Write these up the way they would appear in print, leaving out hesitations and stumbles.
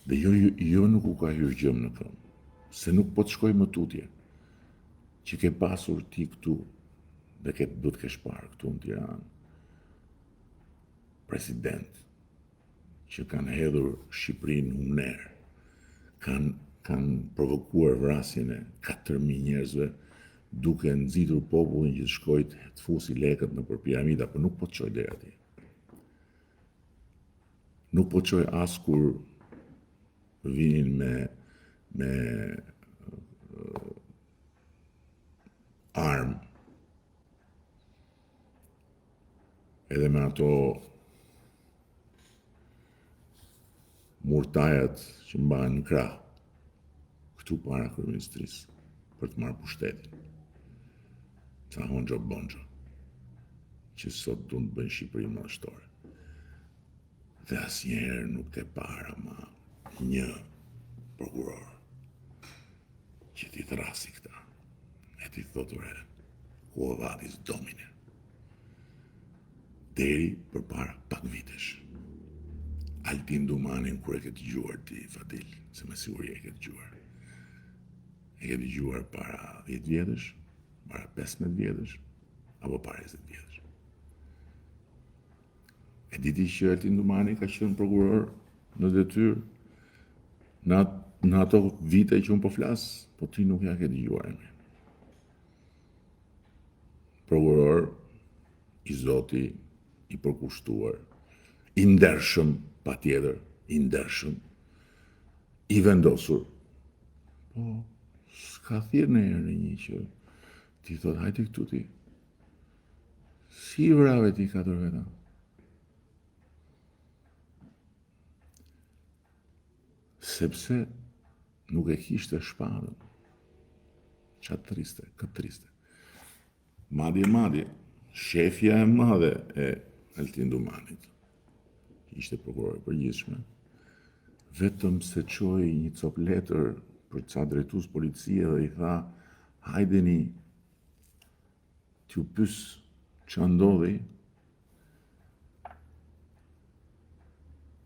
Dhe jo nuk u ka hyrë gjëm në këmbë, se nuk po të shkoj më tutje, që ke pasur ti këtu, dhe do të kesh parë këtu në Tiranë, president, që kanë hedhur Shqipërinë në huner, kanë provokuar vrasjen e 4.000 njerëzve, duke nxitur popullin që të shkojt të fusi lekët në për piramida, por nuk po të qoj deri atje. Nuk po të qoj as kur vinin me armë, edhe me ato murtajat që mbahen në krah, këtu para kryeministrisë, për të marrë pushtetin. Ca Honxho Bonxho, që sot du të bëjnë Shqipërinë madhështore. Dhe asnjëherë nuk te para ma një prokuror që ti të rasi këta, e ti thoture, ku vadis domine. Deri për para pak vitesh. Altin Dumanin kur e ke dëgjuar ti, Fadil, se me siguri e ke dëgjuar. E ke dëgjuar para 10 vjetësh, para 15 vjetësh, apo para 20 vjetësh. E diti që Altin Dumani ka qenë prokuror në detyrë në ato vite që unë po flas, po ti nuk ja ke dëgjuar emrin. Prokuror i zoti, i përkushtuar, i ndershëm patjetër, i ndershëm, i vendosur. Po, s'ka thirrë në herë një që ti thot, hajti këtu ti. Si i vrave ti 4 veta? Sepse nuk e kishte shpadën. Qatë triste, këtë triste. Madje, shefja e madhe e Altin Dumanit, ishte prokuror e përgjithshme, vetëm se çoi një cop letër për ca drejtues policie dhe i tha, hajdeni t'ju pyes ç'a ndodhi,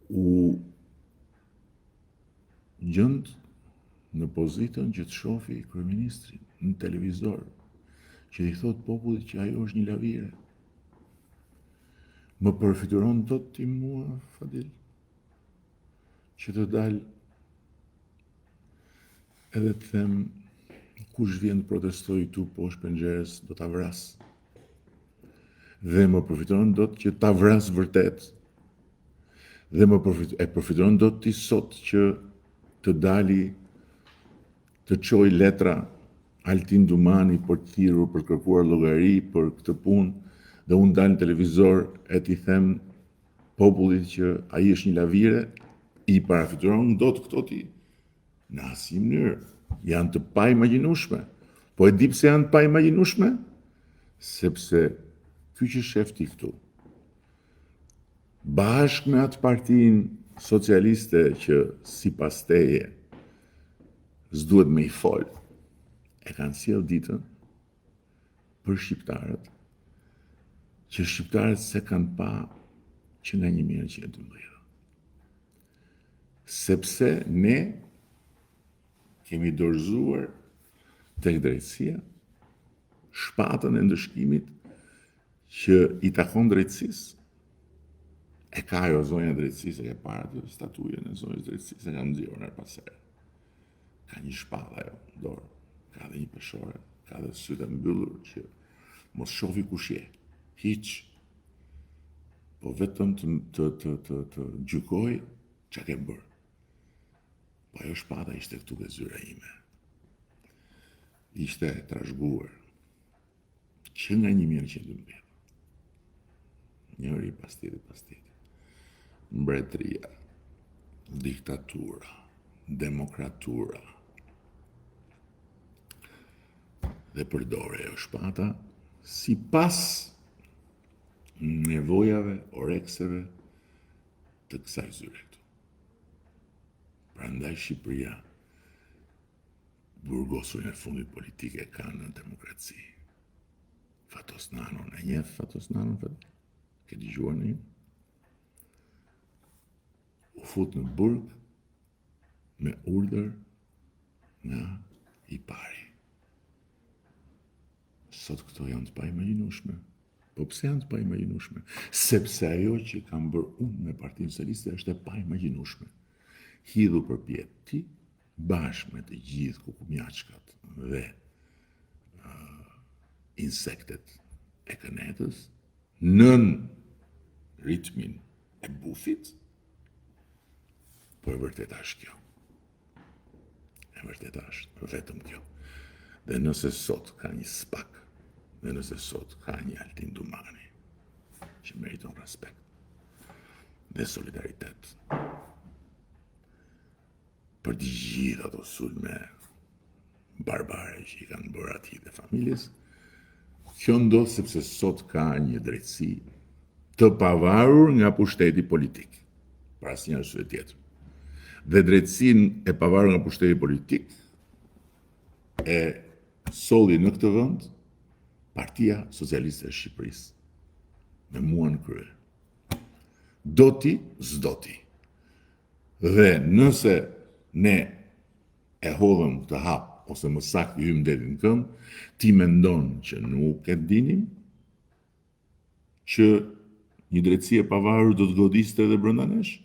u gjend në pozitën që të shofi kryeministrin në televizor, që i thot popullit që ajo është një lavire. Më përfituron dot ti mua, Fadil, që të dal edhe të them kush vjen të protestoj tu poshtë penxheres do ta vras. Dhe më përfituron dot që ta vras vërtet. Dhe përfituron dot ti sot që të dali të çoj letra Altin Dumani për të thirrur, për kërkuar llogari për këtë punë, dhe unë dal në televizor e t'i them popullit që ai është një lavire, i parafituron dot këto ti. Në asnjë mënyrë. Janë të paimagjinueshme. Po e di pse janë të paimagjinueshme? Sepse ky që shef ti këtu, bashkë me atë partinë socialiste që sipas teje s'duhet me i fol, e kanë sjell ditën për shqiptarët, që shqiptarët se kanë pa që nga 1912. Sepse ne kemi dorëzuar tek drejtësia shpatën e ndëshkimit që i takon drejtësisë. E ka ajo zonja drejtësisë, e ke parë atë statujën e zonjës drejtësisë, e kam nxjerrur her pas here. Ka një shpatë ajo në dorë, ka dhe një peshore, ka dhe sytë mbyllur që mos shofi kush je. Hiç. Po vetëm të gjykoj çka ke bërë. Po ajo shpata ishte këtu ke zyra ime. Ishte trashëguar që nga 1912. Njëri pas tjetrit. Mbretëria, diktatura, demokratura. Dhe përdore ajo shpata sipas nevojave, orekseve të kësaj zyre këtu. Prandaj Shqipëria, burgosurin e fundit politike ka në demokraci. Fatos Nanon, e njeh Fatos Nanon? Ke dëgjuar në ju? U fut në burg me urdhër nga i pari. Sot këto janë të paimagjinueshme. Po pse janë të paimagjinueshme? Sepse ajo që kam bërë unë me Partinë Socialiste është e paimagjinueshme. Hidhur përpjet ti, bashkë me të gjithë kukumjaçkat dhe insektet e kënetës, nën ritmin e bufit, po e vërtet është kjo. E vërtet është vetëm kjo. Dhe nëse sot ka një SPAK, dhe nëse sot ka një Altin Dumani, që meriton respekt dhe solidaritet për të gjithë ato sulme barbare që i kanë bërë atij dhe familjes, kjo ndodh sepse sot ka një drejtësi të pavarur nga pushteti politik, për asnjë arsye tjetër. Dhe drejtësinë e pavarur nga pushteti politik e solli në këtë vend Partia Socialiste e Shqipërisë, me mua në krye. Do ti, s'do ti. Dhe nëse ne e hodhëm këtë hap, ose më saktë hym deri në këmbë, ti mendon që nuk e dinim që një drejtësi e pavarur do të godiste edhe brenda nesh?